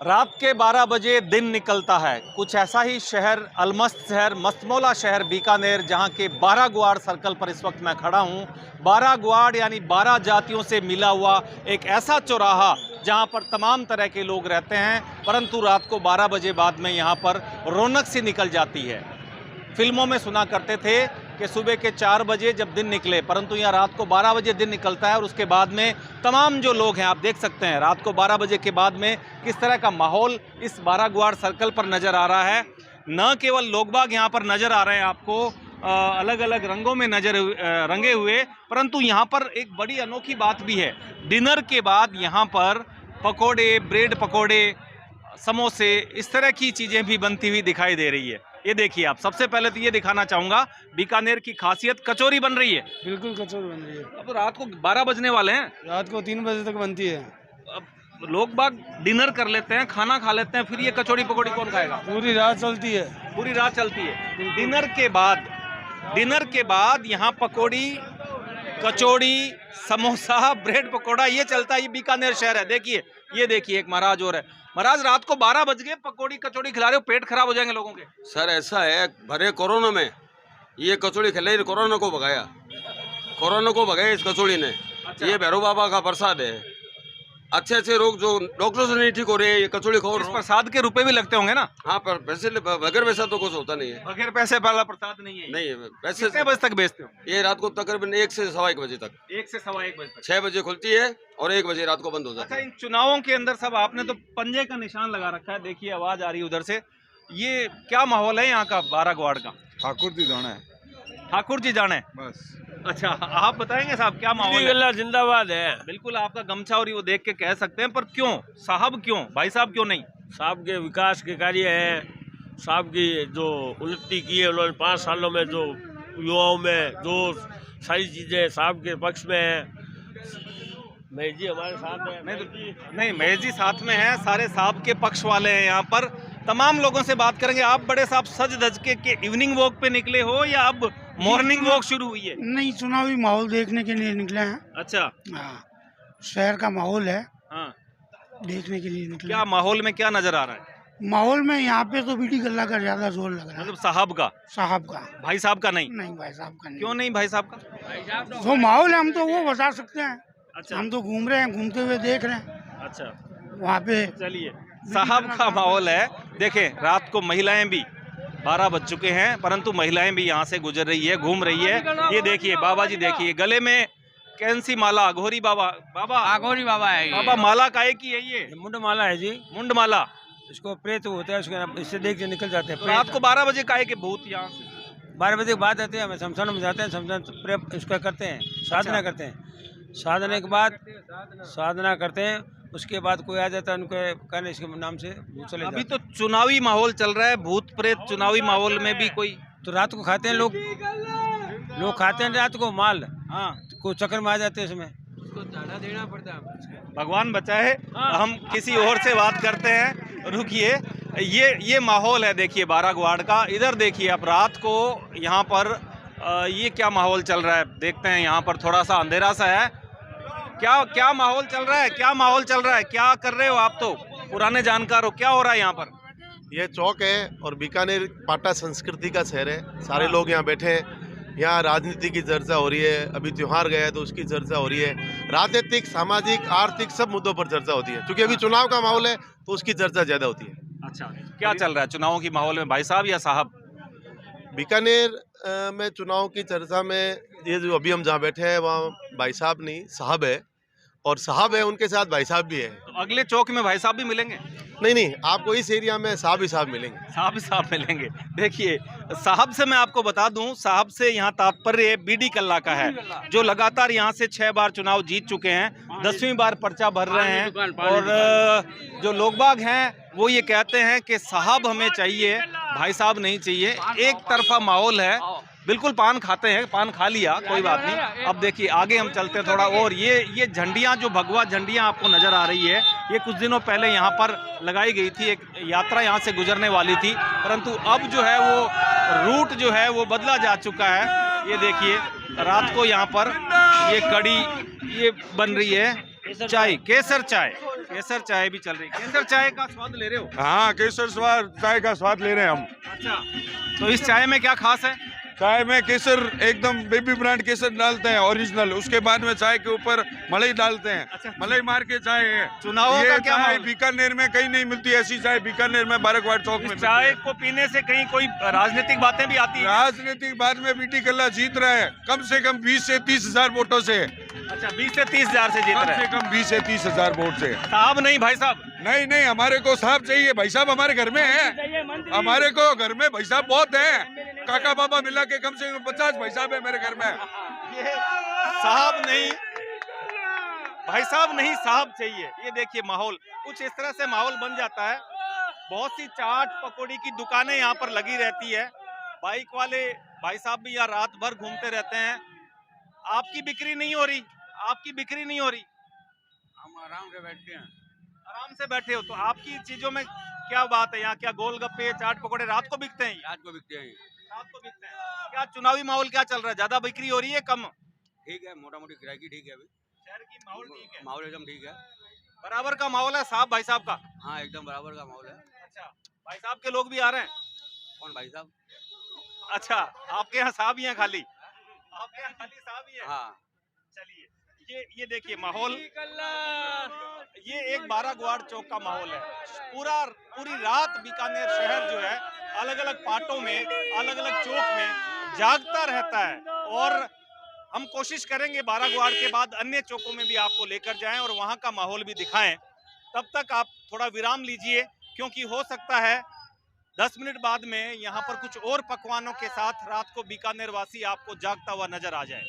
रात के 12 बजे दिन निकलता है। कुछ ऐसा ही शहर, अलमस्त शहर, मस्तमौला शहर बीकानेर, जहां के 12 गुआड़ सर्कल पर इस वक्त मैं खड़ा हूं। 12 गुआड़ यानी 12 जातियों से मिला हुआ एक ऐसा चौराहा जहां पर तमाम तरह के लोग रहते हैं, परंतु रात को 12 बजे बाद में यहां पर रौनक सी निकल जाती है। फिल्मों में सुना करते थे कि सुबह के 4 बजे जब दिन निकले, परंतु यहाँ रात को 12 बजे दिन निकलता है और उसके बाद में तमाम जो लोग हैं, आप देख सकते हैं रात को 12 बजे के बाद में किस तरह का माहौल इस 12 गुआड़ सर्कल पर नज़र आ रहा है। न केवल लोग बाग यहाँ पर नज़र आ रहे हैं आपको अलग अलग रंगों में रंगे हुए, परंतु यहाँ पर एक बड़ी अनोखी बात भी है। डिनर के बाद यहाँ पर पकोड़े, ब्रेड पकोड़े, समोसे, इस तरह की चीज़ें भी बनती हुई दिखाई दे रही है। ये देखिए आप, सबसे पहले तो ये दिखाना चाहूँगा, बीकानेर की खासियत कचौरी बन रही है। बिल्कुल कचौरी बन रही है। अब रात को 12 बजने वाले हैं, रात को 3 बजे तक बनती है। अब लोग बाग डिनर कर लेते हैं, खाना खा लेते हैं, फिर ये कचौड़ी पकौड़ी कौन खाएगा? पूरी रात चलती है। पूरी रात चलती है। डिनर के बाद यहाँ पकौड़ी, कचौड़ी, समोसा, ब्रेड पकौड़ा ये चलता है। ये बीकानेर शहर है। देखिए, ये देखिए एक महाराज और है। महाराज, रात को 12 बज गए, पकौड़ी कचौड़ी खिला रहे हो, पेट खराब हो जाएंगे लोगों के। सर ऐसा है, भरे कोरोना में ये कचौड़ी खिलाई, कोरोना को भगाया इस कचौड़ी ने। अच्छा। ये भैरव बाबा का प्रसाद है। अच्छे रोग जो डॉक्टरों से नहीं ठीक हो रहे हैं, ये कचौड़ी खाओ। इस प्रसाद के रुपए भी लगते होंगे ना? हाँ, पर पैसे बगैर पैसा तो कुछ होता नहीं है। बगैर पैसे वाला प्रसाद नहीं है। नहीं, पैसे। कितने बजे तक बेचते हो? ये रात को तकरीबन 1 से सवा 1 बजे तक। 1 से सवा 1 बजे तक। 6 बजे खुलती है और 1 बजे रात को बंद हो जाती अच्छा, है। इन चुनावों के अंदर सब आपने तो पंजे का निशान लगा रखा है। देखिए आवाज आ रही है उधर से। ये क्या माहौल है यहाँ का 12 गुआड़ का? ठाकुर जी जाना है ठाकुर जी जाने बस। अच्छा, आप बताएंगे साहब क्या माहौल है? जिंदाबाद है। बिल्कुल, आपका गमछा और ये वो देख के कह सकते हैं, पर क्यों साहब, क्यों भाई साहब, क्यों नहीं? साहब के विकास के कार्य हैं। साहब की जो उन्नति की है उन्होंने 5 सालों में, जो युवाओं में जो सारी चीज़ें साहब के पक्ष में है। महेश जी हमारे साथ हैं। नहीं, महेश जी साथ में हैं, सारे साहब के पक्ष वाले हैं यहाँ पर। तमाम लोगों से बात करेंगे। आप बड़े साहब सज धज के इवनिंग वॉक पे निकले हो या अब मॉर्निंग वॉक शुरू हुई है? नहीं, चुनावी माहौल देखने के लिए निकले हैं। अच्छा, हाँ, शहर का माहौल है, हाँ, देखने के लिए निकले। क्या माहौल में क्या नजर आ रहा है? माहौल में यहाँ पे तो बीड़ी गल्ला का ज्यादा जोर लग रहा है। मतलब साहब का? साहब का। भाई साहब का नहीं? नहीं, भाई साहब का नहीं। क्यों नहीं भाई साहब का? जो माहौल है हम तो वो बता सकते हैं। अच्छा, हम तो घूम रहे हैं, घूमते हुए देख रहे हैं अच्छा, वहाँ पे। चलिए, साहब का माहौल है। देखें, रात को महिलाएं भी 12 बज चुके हैं, परंतु महिलाएं भी यहाँ से गुजर रही है, घूम रही है। ये देखिए बाबा जी, देखिए गले में कैंसी माला, अघोरी बाबा आगोरी बाबा है बाबा माला काहे की है ये? मुंड माला है जी। मुंड माला। इसको प्रेत होता है, उसके इससे देख के निकल जाते हैं। रात को 12 बजे काहे के भूत यहाँ से? 12 बजे के बाद आते हैं, हमें शमशान में जाते हैं, शमशान प्रेत इसका करते हैं, साधना करते हैं। साधना के बाद साधना करते हैं, उसके बाद कोई आ जाता है, उनके कहने इसके नाम से भूत चले जाते हैं। अभी तो चुनावी माहौल चल रहा है, भूत प्रेत चुनावी माहौल में भी कोई? तो रात को खाते हैं लोग खाते हैं रात को माल। हाँ, कोई चक्कर में आ जाते हैं, इसमें देना पड़ता है। भगवान बचाए। हम किसी और से बात करते हैं, रुकिए। ये माहौल है, देखिए 12 गुआड़ का। इधर देखिए आप, रात को यहाँ पर ये क्या माहौल चल रहा है देखते हैं। यहाँ पर थोड़ा सा अंधेरा सा है। क्या माहौल चल रहा है? क्या कर रहे हो आप? तो पुराने जानकार हो, क्या हो रहा है यहाँ पर? ये चौक है और बीकानेर पाटा संस्कृति का शहर है। सारे लोग यहाँ बैठे हैं। यहाँ राजनीति की चर्चा हो रही है। अभी त्योहार गया है तो उसकी चर्चा हो रही है। राजनीतिक, सामाजिक, आर्थिक सब मुद्दों पर चर्चा होती है। क्योंकि अभी चुनाव का माहौल है तो उसकी चर्चा ज्यादा होती है। अच्छा, क्या चल रहा है चुनावों की माहौल में, भाई साहब या साहब? बीकानेर में चुनाव की चर्चा में ये जो अभी हम जहाँ बैठे हैं वहाँ भाई साहब नहीं, साहब है। और साहब है, उनके साथ भाई साहब भी है। तो अगले चौक में भाई साहब भी मिलेंगे? नहीं, आपको इस एरिया में साहब ही साहब मिलेंगे। साहब ही साहब मिलेंगे। देखिए, साहब से मैं आपको बता दूं, साहब से यहाँ तात्पर्य बीडी कल्ला का है, जो लगातार यहाँ से 6 बार चुनाव जीत चुके हैं, 10वीं बार पर्चा भर रहे हैं। और जो लोग बाग हैं वो ये कहते हैं कि साहब हमें चाहिए, भाई साहब नहीं चाहिए। एक तरफा माहौल है। बिल्कुल, पान खाते हैं, पान खा लिया, कोई बात नहीं। अब देखिए आगे हम चलते हैं थोड़ा। और ये झंडियाँ, जो भगवा झंडियाँ आपको नजर आ रही है, ये कुछ दिनों पहले यहाँ पर लगाई गई थी। एक यात्रा यहाँ से गुजरने वाली थी, परंतु अब जो है वो रूट जो है वो बदला जा चुका है। ये देखिए, रात को यहाँ पर ये कड़ी ये बन रही है, चाय, केसर चाय। केसर चाय भी चल रही है। केसर चाय का स्वाद ले रहे हो? हाँ, केसर स्वाद चाय का स्वाद ले रहे हैं हम। अच्छा, तो इस चाय में क्या खास है? चाय में केसर एकदम बेबी ब्रांड केसर डालते हैं ओरिजिनल, उसके बाद में चाय के ऊपर मलाई डालते हैं। अच्छा। मलाई मार के चाय है। चुनावों का ये क्या चाय माहौल? बीकानेर में कहीं नहीं मिलती ऐसी चाय, बीकानेर में बारागवाड़ चौक में इस मिलती चाय है। को पीने से कहीं कोई राजनीतिक बातें भी आती है? राजनीतिक बाद में बीटी कल्ला जीत रहा है कम से कम 20 से 30 हजार वोटों से। अच्छा, 20 से 30 हजार से जीत कम रहे से हैं। कम 20 से 30 हजार वोट से। साहब नहीं भाई साहब? नहीं नहीं, हमारे को साहब चाहिए। भाई साहब हमारे घर में है, हमारे को घर में भाई साहब बहुत है। काका बाबा मिला के कम से कम 50 भाई साहब है मेरे घर में। ये साहब नहीं, भाई साहब नहीं, साहब चाहिए। ये देखिए माहौल कुछ इस तरह से माहौल बन जाता है। बहुत सी चाट पकौड़ी की दुकानें यहाँ पर लगी रहती है। बाइक वाले भाई साहब भी यहाँ रात भर घूमते रहते हैं। आपकी बिक्री नहीं हो रही? आपकी बिक्री नहीं हो रही? हम आराम से बैठते हैं। आराम से बैठे हो तो आपकी चीजों में क्या बात है? यहाँ क्या गोलगप्पे चाट पकौड़े रात को बिकते हैं? रात को बिकते हैं। रात को बिकते हैं। क्या चुनावी माहौल क्या चल रहा है? ज्यादा बिक्री हो रही है, कम? ठीक है, मोटा मोटी किराए की ठीक है। अभी शहर की माहौल ठीक है, माहौल एकदम ठीक है। बराबर का माहौल है साहब भाई साहब का? हाँ, एकदम बराबर का माहौल है। अच्छा, भाई साहब के लोग भी आ रहे हैं? कौन भाई साहब? अच्छा, आपके यहाँ साहब ही हैं खाली? आपके यहाँ खाली साहब ही हैं? हाँ। चलिए, ये देखिए माहौल, ये एक बारागवाड़ चौक का माहौल है। पूरी रात बीकानेर शहर जो है अलग अलग पार्टों में, अलग अलग चौक में जागता रहता है। और हम कोशिश करेंगे बारागवाड़ के बाद अन्य चौकों में भी आपको लेकर जाएं और वहां का माहौल भी दिखाएं। तब तक आप थोड़ा विराम लीजिए, क्योंकि हो सकता है 10 मिनट बाद में यहाँ पर कुछ और पकवानों के साथ रात को बीकानेर वासी आपको जागता हुआ नजर आ जाए।